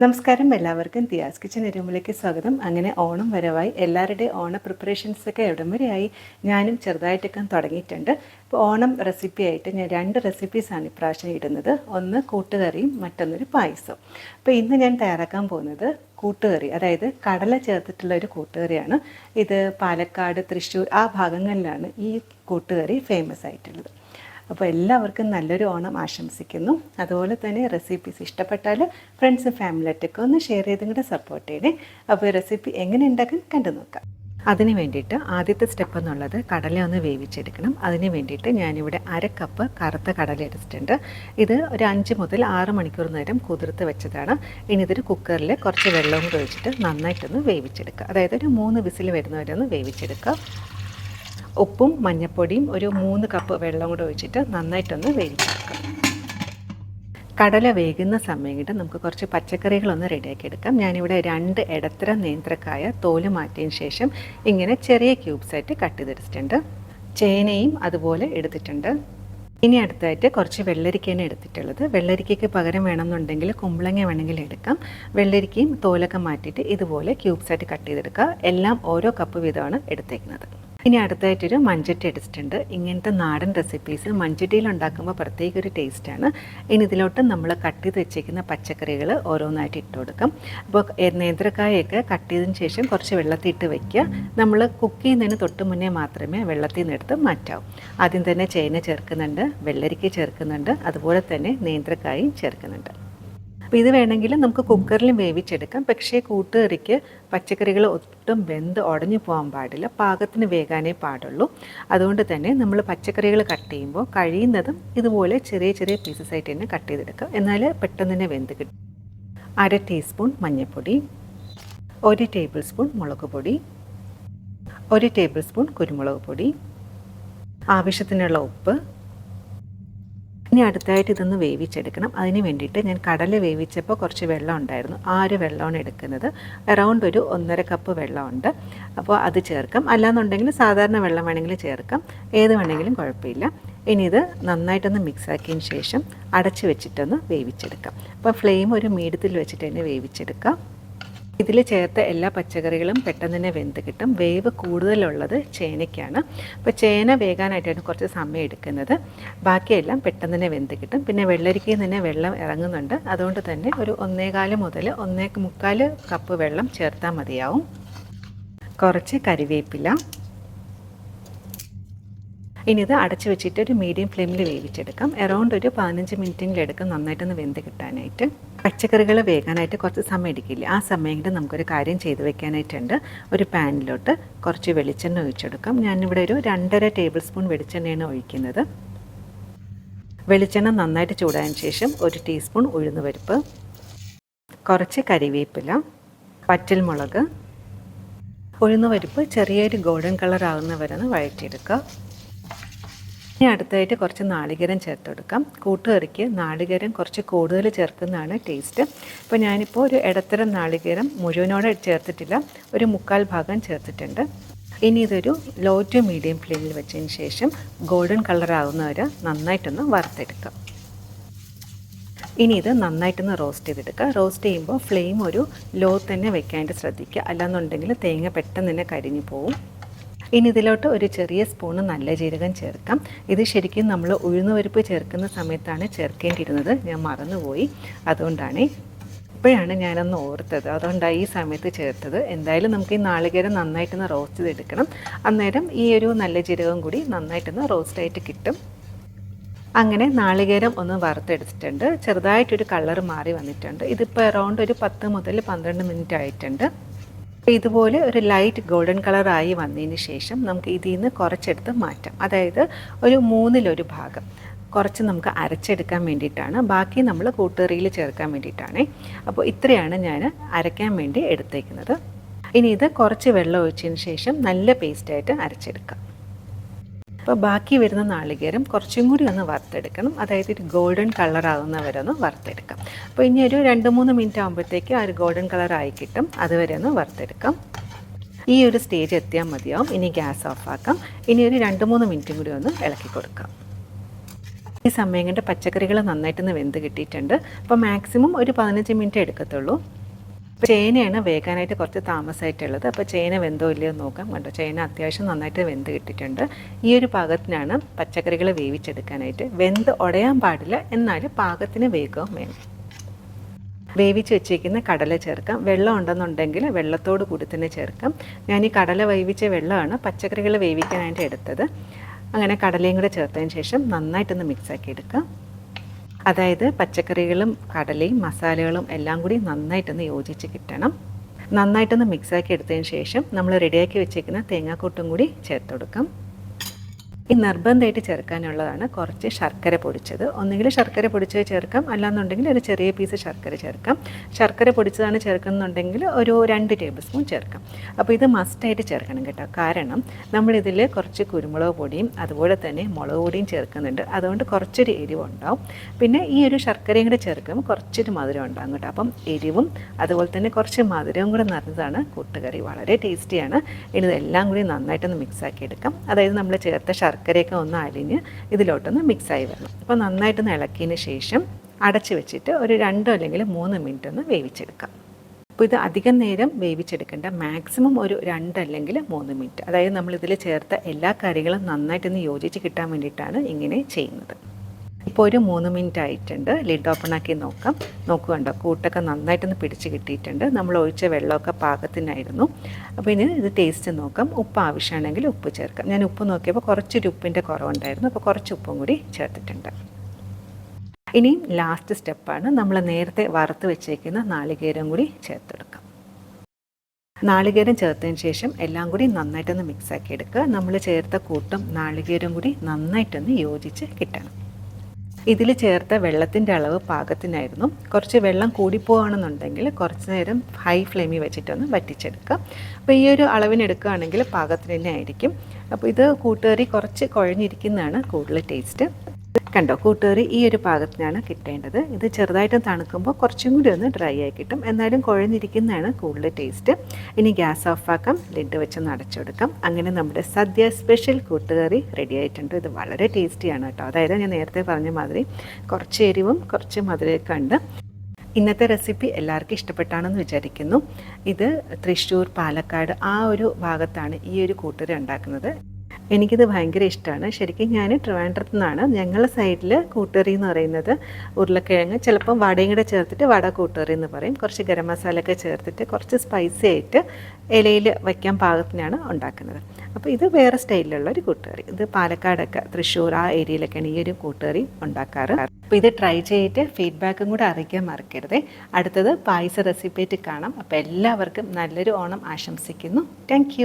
നമസ്കാരം, എല്ലാവർക്കും ദിയാസ് കിച്ചൻ റൂമിലേക്ക് സ്വാഗതം. അങ്ങനെ ഓണം വരവായി, എല്ലാവരുടെയും ഓണ പ്രിപ്പറേഷൻസൊക്കെ എവിടം വരെയായി. ഞാനും ചെറുതായിട്ടൊക്കെ തുടങ്ങിയിട്ടുണ്ട്. ഇപ്പോൾ ഓണം റെസിപ്പി ആയിട്ട് ഞാൻ 2 റെസിപ്പീസാണ് ഇപ്രാവശ്യം ഇടുന്നത്. ഒന്ന് കൂട്ടുകറിയും മറ്റൊന്നൊരു പായസവും. അപ്പോൾ ഇന്ന് ഞാൻ തയ്യാറാക്കാൻ പോകുന്നത് കൂട്ടുകറി, അതായത് കടല ചേർത്തിട്ടുള്ള ഒരു കൂട്ടുകറിയാണ്. ഇത് പാലക്കാട്, തൃശ്ശൂർ ആ ഭാഗങ്ങളിലാണ് ഈ കൂട്ടുകറി ഫേമസ് ആയിട്ടുള്ളത്. അപ്പോൾ എല്ലാവർക്കും നല്ലൊരു ഓണം ആശംസിക്കുന്നു. അതുപോലെ തന്നെ റെസിപ്പീസ് ഇഷ്ടപ്പെട്ടാൽ ഫ്രണ്ട്സും ഫാമിലിയായിട്ടൊക്കെ ഒന്ന് ഷെയർ ചെയ്തും കൂടെ സപ്പോർട്ട് ചെയ്യണേ. അപ്പോൾ റെസിപ്പി എങ്ങനെ ഉണ്ടാക്കാൻ കണ്ടു നോക്കാം. അതിന് വേണ്ടിയിട്ട് ആദ്യത്തെ സ്റ്റെപ്പ് എന്നുള്ളത് കടല ഒന്ന് വേവിച്ചെടുക്കണം. അതിന് വേണ്ടിയിട്ട് ഞാനിവിടെ 1/2 കപ്പ് കറുത്ത കടല എടുത്തിട്ടുണ്ട്. ഇത് ഒരു 5 മുതൽ 6 മണിക്കൂർ നേരം കുതിർത്ത് വെച്ചതാണ്. ഇനി ഇതൊരു കുക്കറിൽ കുറച്ച് വെള്ളവും കൂടെ ഒഴിച്ചിട്ട് നന്നായിട്ടൊന്ന് വേവിച്ചെടുക്കുക. അതായത് ഒരു 3 വിസിൽ വരുന്നവരെ ഒന്ന് വേവിച്ചെടുക്കുക. ഉപ്പും മഞ്ഞൾപ്പൊടിയും ഒരു 3 കപ്പ് വെള്ളം കൂടെ ഒഴിച്ചിട്ട് നന്നായിട്ടൊന്ന് വേവിച്ചെടുക്കാം. കടല വേകുന്ന സമയം കൊണ്ട് നമുക്ക് കുറച്ച് പച്ചക്കറികളൊന്ന് റെഡിയാക്കി എടുക്കാം. ഞാനിവിടെ 2 ഇടത്തരം നേന്ത്രക്കായ തോല് മാറ്റിയതിന് ശേഷം ഇങ്ങനെ ചെറിയ ക്യൂബ്സായിട്ട് കട്ട് ചെയ്തെടുത്തിട്ടുണ്ട്. ചേനയും അതുപോലെ എടുത്തിട്ടുണ്ട്. ഇനി അടുത്തായിട്ട് കുറച്ച് വെള്ളരിക്കയാണ് എടുത്തിട്ടുള്ളത്. വെള്ളരിക്കയ്ക്ക് പകരം വേണമെന്നുണ്ടെങ്കിൽ കുമ്പളങ്ങ വേണമെങ്കിൽ എടുക്കാം. വെള്ളരിക്കയും തോലൊക്കെ മാറ്റിയിട്ട് ഇതുപോലെ ക്യൂബ്സായിട്ട് കട്ട് ചെയ്തെടുക്കുക. എല്ലാം ഓരോ കപ്പ് വീതമാണ് എടുത്തേക്കുന്നത്. ഇനി അടുത്തായിട്ടൊരു മൺചട്ടി എടുത്തിട്ടുണ്ട്. ഇങ്ങനത്തെ നാടൻ റെസിപ്പീസ് മൺചട്ടിയിൽ ഉണ്ടാക്കുമ്പോൾ പ്രത്യേക ഒരു ടേസ്റ്റാണ്. ഇനി ഇതിലോട്ട് നമ്മൾ കട്ട് ചെയ്ത് വെച്ചേക്കുന്ന പച്ചക്കറികൾ ഓരോന്നായിട്ട് ഇട്ട് കൊടുക്കാം. അപ്പോൾ നേന്ത്രക്കായൊക്കെ കട്ട് ചെയ്തതിന് ശേഷം കുറച്ച് വെള്ളത്തിൽ ഇട്ട് വയ്ക്കുക. നമ്മൾ കുക്ക് ചെയ്യുന്നതിന് തൊട്ട് മുന്നേ മാത്രമേ വെള്ളത്തിൽ നിന്ന് എടുത്ത് മാറ്റാവൂ. ആദ്യം തന്നെ ചേന ചേർക്കുന്നുണ്ട്, വെള്ളരിക്ക ചേർക്കുന്നുണ്ട്, അതുപോലെ തന്നെ നേന്ത്രക്കായും ചേർക്കുന്നുണ്ട്. അപ്പോൾ ഇത് വേണമെങ്കിൽ നമുക്ക് കുക്കറിലും വേവിച്ചെടുക്കാം. പക്ഷേ കൂട്ടുകറിക്ക് പച്ചക്കറികൾ ഒട്ടും വെന്ത് ഉടഞ്ഞു പോകാൻ പാടില്ല, പാകത്തിന് വേകാനേ പാടുള്ളൂ. അതുകൊണ്ട് തന്നെ നമ്മൾ പച്ചക്കറികൾ കട്ട് ചെയ്യുമ്പോൾ കഴിയുന്നതും ഇതുപോലെ ചെറിയ ചെറിയ പീസസ് ആയിട്ട് തന്നെ കട്ട് ചെയ്തെടുക്കുക. എന്നാൽ പെട്ടെന്ന് തന്നെ വെന്ത് കിട്ടും. 1/2 ടീസ്പൂൺ മഞ്ഞൾപ്പൊടി, 1 ടേബിൾ സ്പൂൺ മുളക് പൊടി, 1 ടേബിൾ സ്പൂൺ കുരുമുളക് പൊടി, ആവശ്യത്തിനുള്ള ഉപ്പ്. ഇനി അടുത്തായിട്ട് ഇതൊന്ന് വേവിച്ചെടുക്കണം. അതിന് വേണ്ടിയിട്ട് ഞാൻ കടല വേവിച്ചപ്പോൾ കുറച്ച് വെള്ളം ഉണ്ടായിരുന്നു. ആ ഒരു വെള്ളമാണ് എടുക്കുന്നത്. അറൗണ്ട് ഒരു 1.5 കപ്പ് വെള്ളമുണ്ട്. അപ്പോൾ അത് ചേർക്കാം. അല്ലാന്നുണ്ടെങ്കിൽ സാധാരണ വെള്ളം വേണമെങ്കിൽ ചേർക്കാം. ഏത് വേണമെങ്കിലും കുഴപ്പമില്ല. ഇനി ഇത് നന്നായിട്ടൊന്ന് മിക്സാക്കിയതിന് ശേഷം അടച്ച് വെച്ചിട്ടൊന്ന് വേവിച്ചെടുക്കാം. അപ്പോൾ ഫ്ലെയിം ഒരു മീഡിയത്തിൽ വെച്ചിട്ട് തന്നെ വേവിച്ചെടുക്കാം. ഇതിൽ ചേർത്ത എല്ലാ പച്ചക്കറികളും പെട്ടെന്ന് തന്നെ വെന്ത് കിട്ടും. വേവ് കൂടുതലുള്ളത് ചേനയ്ക്കാണ്. അപ്പോൾ ചേന വേകാനായിട്ടാണ് കുറച്ച് സമയം എടുക്കുന്നത്. ബാക്കിയെല്ലാം പെട്ടെന്ന് തന്നെ വെന്ത് കിട്ടും. പിന്നെ വെള്ളരിക്കയിൽ തന്നെ വെള്ളം ഇറങ്ങുന്നുണ്ട്. അതുകൊണ്ട് തന്നെ ഒരു 1.25 മുതൽ 1.25 കപ്പ് വെള്ളം ചേർത്താൽ മതിയാവും. കുറച്ച് കരിവേപ്പില. ഇനി ഇത് അടച്ച് വെച്ചിട്ട് ഒരു മീഡിയം ഫ്ലെയിമിൽ വേവിച്ചെടുക്കാം. അറൗണ്ട് ഒരു 15 മിനിറ്റെങ്കിലും എടുക്കും നന്നായിട്ടൊന്ന് വെന്ത് കിട്ടാനായിട്ട്. പച്ചക്കറികൾ വേകാനായിട്ട് കുറച്ച് സമയം എടുക്കില്ല. ആ സമയം കൊണ്ട് നമുക്കൊരു കാര്യം ചെയ്ത് വെക്കാനായിട്ടുണ്ട്. ഒരു പാനിലോട്ട് കുറച്ച് വെളിച്ചെണ്ണ ഒഴിച്ചെടുക്കാം. ഞാനിവിടെ ഒരു 2.5 ടേബിൾ സ്പൂൺ വെളിച്ചെണ്ണയാണ് ഒഴിക്കുന്നത്. വെളിച്ചെണ്ണ നന്നായിട്ട് ചൂടായതിന് ശേഷം 1 ടീസ്പൂൺ ഉഴുന്നുപരിപ്പ്, കുറച്ച് കരിവേപ്പില, വറ്റൽമുളക്, ഉഴുന്നുപരിപ്പ് ചെറിയൊരു ഗോൾഡൻ കളർ ആകുന്നവരെ വഴറ്റിയെടുക്കുക. ഇനി അടുത്തായിട്ട് കുറച്ച് നാളികേരം ചേർത്ത് കൊടുക്കാം. കൂട്ടുകറിക്ക് നാളികേരം കുറച്ച് കൂടുതൽ ചേർക്കുന്നതാണ് ടേസ്റ്റ്. ഇപ്പോൾ ഞാനിപ്പോൾ ഒരു ഇടത്തരം നാളികേരം മുഴുവനോടെ ചേർത്തിട്ടില്ല, ഒരു 1/4 ഭാഗം ചേർത്തിട്ടുണ്ട്. ഇനി ഇതൊരു ലോ ടു മീഡിയം ഫ്ലെയിമിൽ വെച്ചതിന് ശേഷം ഗോൾഡൻ കളർ ആകുന്നവരെ നന്നായിട്ടൊന്ന് വറുത്തെടുക്കാം. ഇനി ഇത് നന്നായിട്ടൊന്ന് റോസ്റ്റ് ചെയ്തെടുക്കുക. റോസ്റ്റ് ചെയ്യുമ്പോൾ ഫ്ലെയിം ഒരു ലോ തന്നെ വെക്കാനായിട്ട് ശ്രദ്ധിക്കുക. അല്ലാന്നുണ്ടെങ്കിൽ തേങ്ങ പെട്ടെന്ന് തന്നെ കരിഞ്ഞു പോവും. ഇനി ഇതിലോട്ട് ഒരു ചെറിയ സ്പൂണ് നല്ല ജീരകം ചേർക്കാം. ഇത് ശരിക്കും നമ്മൾ ഉഴുന്നുപരിപ്പ് ചേർക്കുന്ന സമയത്താണ് ചേർക്കേണ്ടിയിരുന്നത്. ഞാൻ മറന്നുപോയി, അതുകൊണ്ടാണ് ഇപ്പോഴാണ് ഞാനൊന്ന് ഓർത്തത്. അതുകൊണ്ടാണ് ഈ സമയത്ത് ചേർത്തത്. എന്തായാലും നമുക്ക് ഈ നാളികേരം നന്നായിട്ടൊന്ന് റോസ്റ്റ് ചെയ്തെടുക്കണം. അന്നേരം ഈ ഒരു നല്ല ജീരകം കൂടി നന്നായിട്ടൊന്ന് റോസ്റ്റായിട്ട് കിട്ടും. അങ്ങനെ നാളികേരം ഒന്ന് വറുത്തെടുത്തിട്ടുണ്ട്. ചെറുതായിട്ടൊരു കളർ മാറി വന്നിട്ടുണ്ട്. ഇതിപ്പോൾ അറൗണ്ട് ഒരു 10 മുതൽ 12 മിനിറ്റ് ആയിട്ടുണ്ട്. ഇതുപോലെ ഒരു ലൈറ്റ് ഗോൾഡൻ കളറായി വന്നതിന് ശേഷം നമുക്ക് ഇതിൽ നിന്ന് കുറച്ചെടുത്ത് മാറ്റാം. അതായത് ഒരു 1/3 ഭാഗം കുറച്ച് നമുക്ക് അരച്ചെടുക്കാൻ വേണ്ടിയിട്ടാണ്. ബാക്കി നമ്മൾ കൂട്ടുകറിയിൽ ചേർക്കാൻ വേണ്ടിയിട്ടാണ്. അപ്പോൾ ഇത്രയാണ് ഞാൻ അരയ്ക്കാൻ വേണ്ടി എടുത്തേക്കുന്നത്. ഇനി ഇത് കുറച്ച് വെള്ളം ഒഴിച്ചതിന് ശേഷം നല്ല പേസ്റ്റായിട്ട് അരച്ചെടുക്കാം. അപ്പോൾ ബാക്കി വരുന്ന നാളികേരം കുറച്ചും കൂടി ഒന്ന് വറുത്തെടുക്കണം. അതായത് ഒരു ഗോൾഡൻ കളർ ആകുന്നവരെ ഒന്ന് വറുത്തെടുക്കാം. അപ്പോൾ ഇനി ഒരു 2-3 മിനിറ്റ് ആകുമ്പോഴത്തേക്ക് ആ ഒരു ഗോൾഡൻ കളർ ആയി കിട്ടും. അതുവരെ ഒന്ന് വറുത്തെടുക്കാം. ഈ ഒരു സ്റ്റേജ് എത്തിയാൽ മതിയാവും. ഇനി ഗ്യാസ് ഓഫാക്കാം. ഇനി ഒരു 2-3 മിനിറ്റും കൂടി ഒന്ന് ഇളക്കി കൊടുക്കാം. ഈ സമയം കൊണ്ട് പച്ചക്കറികൾ നന്നായിട്ടൊന്ന് വെന്ത് കിട്ടിയിട്ടുണ്ട്. അപ്പോൾ മാക്സിമം ഒരു 15 മിനിറ്റ് എടുക്കത്തുള്ളൂ. ഇപ്പോൾ ചേനയാണ് വേകാനായിട്ട് കുറച്ച് താമസമായിട്ടുള്ളത്. അപ്പോൾ ചേന വെന്തോ ഇല്ലയോ നോക്കാം. കണ്ടോ, ചേന അത്യാവശ്യം നന്നായിട്ട് വെന്ത് കിട്ടിയിട്ടുണ്ട്. ഈ ഒരു പാകത്തിനാണ് പച്ചക്കറികൾ വേവിച്ചെടുക്കാനായിട്ട്. വെന്ത് ഉടയാൻ പാടില്ല, എന്നാൽ പാകത്തിന് വേഗവും വേണം. വേവിച്ച് വെച്ചേക്കുന്ന കടല ചേർക്കാം. വെള്ളം ഉണ്ടെന്നുണ്ടെങ്കിൽ വെള്ളത്തോട് കൂടി തന്നെ ചേർക്കാം. ഞാൻ ഈ കടല വേവിച്ച വെള്ളമാണ് പച്ചക്കറികൾ വേവിക്കാനായിട്ട് എടുത്തത്. അങ്ങനെ കടലയും കൂടെ ചേർത്തതിന് ശേഷം നന്നായിട്ടൊന്ന് മിക്സാക്കി എടുക്കാം. അതായത് പച്ചക്കറികളും കടലയും മസാലകളും എല്ലാം കൂടി നന്നായിട്ടൊന്ന് യോജിച്ച് കിട്ടണം. നന്നായിട്ടൊന്ന് മിക്സാക്കി എടുത്തതിന് ശേഷം നമ്മൾ റെഡിയാക്കി വെച്ചേക്കുന്ന തേങ്ങാക്കൂട്ടും കൂടി ചേർത്ത് കൊടുക്കാം. ഈ നിർബന്ധമായിട്ട് ചേർക്കാനുള്ളതാണ് കുറച്ച് ശർക്കര പൊടിച്ചത്. ഒന്നുകിൽ ശർക്കര പൊടിച്ചത് ചേർക്കാം, അല്ലാന്നുണ്ടെങ്കിൽ ഒരു ചെറിയ പീസ് ശർക്കര ചേർക്കാം. ശർക്കര പൊടിച്ചതാണ് ചേർക്കുന്നുണ്ടെങ്കിൽ ഒരു 2 ടേബിൾ സ്പൂൺ ചേർക്കാം. അപ്പോൾ ഇത് മസ്റ്റായിട്ട് ചേർക്കണം കേട്ടോ. കാരണം നമ്മളിതിൽ കുറച്ച് കുരുമുളക് പൊടിയും അതുപോലെ തന്നെ മുളക് പൊടിയും ചേർക്കുന്നുണ്ട്. അതുകൊണ്ട് കുറച്ചൊരു എരിവുണ്ടാവും. പിന്നെ ഈ ഒരു ശർക്കരയും കൂടെ ചേർക്കുമ്പോൾ കുറച്ചൊരു മധുരം ഉണ്ടാകും കേട്ടോ. അപ്പം എരിവും അതുപോലെ തന്നെ കുറച്ച് മധുരവും കൂടെ നിറഞ്ഞതാണ് കൂട്ടുകറി. വളരെ ടേസ്റ്റിയാണ്. ഇനി ഇതെല്ലാം കൂടി നന്നായിട്ടൊന്ന് മിക്സാക്കി എടുക്കാം. അതായത് നമ്മൾ ചേർത്ത ശർക്കരയൊക്കെ ഒന്ന് അലിഞ്ഞ് ഇതിലോട്ടൊന്ന് മിക്സായി വരണം. അപ്പോൾ നന്നായിട്ടൊന്ന് ഇളക്കിയതിന് ശേഷം അടച്ച് വെച്ചിട്ട് ഒരു 2 അല്ലെങ്കിൽ 3 മിനിറ്റ് ഒന്ന് വേവിച്ചെടുക്കാം. അപ്പോൾ ഇത് അധികം നേരം വേവിച്ചെടുക്കേണ്ട, മാക്സിമം ഒരു 2 അല്ലെങ്കിൽ 3 മിനിറ്റ്. അതായത് നമ്മളിതിൽ ചേർത്ത എല്ലാ കറികളും നന്നായിട്ടൊന്ന് യോജിച്ച് കിട്ടാൻ വേണ്ടിയിട്ടാണ് ഇങ്ങനെ ചെയ്യുന്നത്. ഇപ്പോൾ ഒരു 3 മിനിറ്റ് ആയിട്ടുണ്ട്. ലിഡ് ഓപ്പണാക്കി നോക്കാം. നോക്കുകണ്ടോ, കൂട്ടൊക്കെ നന്നായിട്ടൊന്ന് പിടിച്ച് കിട്ടിയിട്ടുണ്ട്. നമ്മൾ ഒഴിച്ച വെള്ളമൊക്കെ പാകത്തിനായിരുന്നു. അപ്പോൾ ഇനി ഇത് ടേസ്റ്റ് നോക്കാം. ഉപ്പ് ആവശ്യമാണെങ്കിൽ ഉപ്പ് ചേർക്കാം. ഞാൻ ഉപ്പ് നോക്കിയപ്പോൾ കുറച്ചൊരു ഉപ്പിൻ്റെ കുറവുണ്ടായിരുന്നു. അപ്പോൾ കുറച്ച് ഉപ്പും കൂടി ചേർത്തിട്ടുണ്ട്. ഇനിയും ലാസ്റ്റ് സ്റ്റെപ്പാണ്, നമ്മൾ നേരത്തെ വറുത്ത് വെച്ചേക്കുന്ന നാളികേരം കൂടി ചേർത്തെടുക്കാം. നാളികേരം ചേർത്തതിന് ശേഷം എല്ലാം കൂടി നന്നായിട്ടൊന്ന് മിക്സാക്കി എടുക്കുക. നമ്മൾ ചേർത്ത കൂട്ടും നാളികേരം കൂടി നന്നായിട്ടൊന്ന് യോജിച്ച് കിട്ടണം. ഇതിൽ ചേർത്ത വെള്ളത്തിൻ്റെ അളവ് പാകത്തിനായിരുന്നു. കുറച്ച് വെള്ളം കൂടിപ്പോവാണെന്നുണ്ടെങ്കിൽ കുറച്ച് നേരം ഹൈ ഫ്ലെയിമിൽ വെച്ചിട്ടൊന്ന് വറ്റിച്ചെടുക്കാം. അപ്പോൾ ഈ ഒരു അളവിന് എടുക്കുകയാണെങ്കിൽ പാകത്തിന് തന്നെ ആയിരിക്കും. അപ്പോൾ ഇത് കൂട്ടുകറി കുറച്ച് കുഴഞ്ഞിരിക്കുന്നതാണ് കൂടുതൽ ടേസ്റ്റ്. കണ്ടോ, കൂട്ടുകറി ഈ ഒരു പാകത്തിനാണ് കിട്ടേണ്ടത്. ഇത് ചെറുതായിട്ട് തണുക്കുമ്പോൾ കുറച്ചും കൂടി ഒന്ന് ഡ്രൈ ആയി കിട്ടും. എന്നാലും കുഴഞ്ഞിരിക്കുന്നതാണ് കൂടുതൽ ടേസ്റ്റ്. ഇനി ഗ്യാസ് ഓഫാക്കാം, ലിഡ് വെച്ചൊന്ന് അടച്ചെടുക്കാം. അങ്ങനെ നമ്മുടെ സദ്യ സ്പെഷ്യൽ കൂട്ടുകറി റെഡി ആയിട്ടുണ്ട്. ഇത് വളരെ ടേസ്റ്റിയാണ് കേട്ടോ. അതായത് ഞാൻ നേരത്തെ പറഞ്ഞ മാതിരി കുറച്ച് എരിവും കുറച്ച് മധുരമൊക്കെ ഉണ്ട്. ഇന്നത്തെ റെസിപ്പി എല്ലാവർക്കും ഇഷ്ടപ്പെട്ടാണെന്ന് വിചാരിക്കുന്നു. ഇത് തൃശ്ശൂർ, പാലക്കാട് ആ ഒരു ഭാഗത്താണ് ഈ ഒരു കൂട്ടുകറി ഉണ്ടാക്കുന്നത്. എനിക്കിത് ഭയങ്കര ഇഷ്ടമാണ്. ശരിക്കും ഞാൻ ട്രിവാൻഡ്രത്തു നിന്നാണ്. ഞങ്ങളുടെ സൈഡിൽ കൂട്ടുകറി എന്ന് പറയുന്നത് ഉരുളക്കിഴങ്ങ് ചിലപ്പം വടയും കൂടെ ചേർത്തിട്ട് വട കൂട്ടുകറി എന്ന് പറയും. കുറച്ച് ഗരം മസാലയൊക്കെ ചേർത്തിട്ട് കുറച്ച് സ്പൈസി ആയിട്ട് ഇലയിൽ വയ്ക്കാൻ പാകത്തിനാണ് ഉണ്ടാക്കുന്നത്. അപ്പോൾ ഇത് വേറെ സ്റ്റൈലിലുള്ള ഒരു കൂട്ടുകറി. ഇത് പാലക്കാടൊക്കെ തൃശ്ശൂർ ആ ഏരിയയിലൊക്കെയാണ് ഈ ഒരു കൂട്ടുകറി ഉണ്ടാക്കാറ്. അപ്പോൾ ഇത് ട്രൈ ചെയ്തിട്ട് ഫീഡ്ബാക്കും കൂടെ അറിയിക്കാൻ മറക്കരുത്. അടുത്തത് പായസ റെസിപ്പി ആയിട്ട് കാണാം. അപ്പോൾ എല്ലാവർക്കും നല്ലൊരു ഓണം ആശംസിക്കുന്നു. താങ്ക്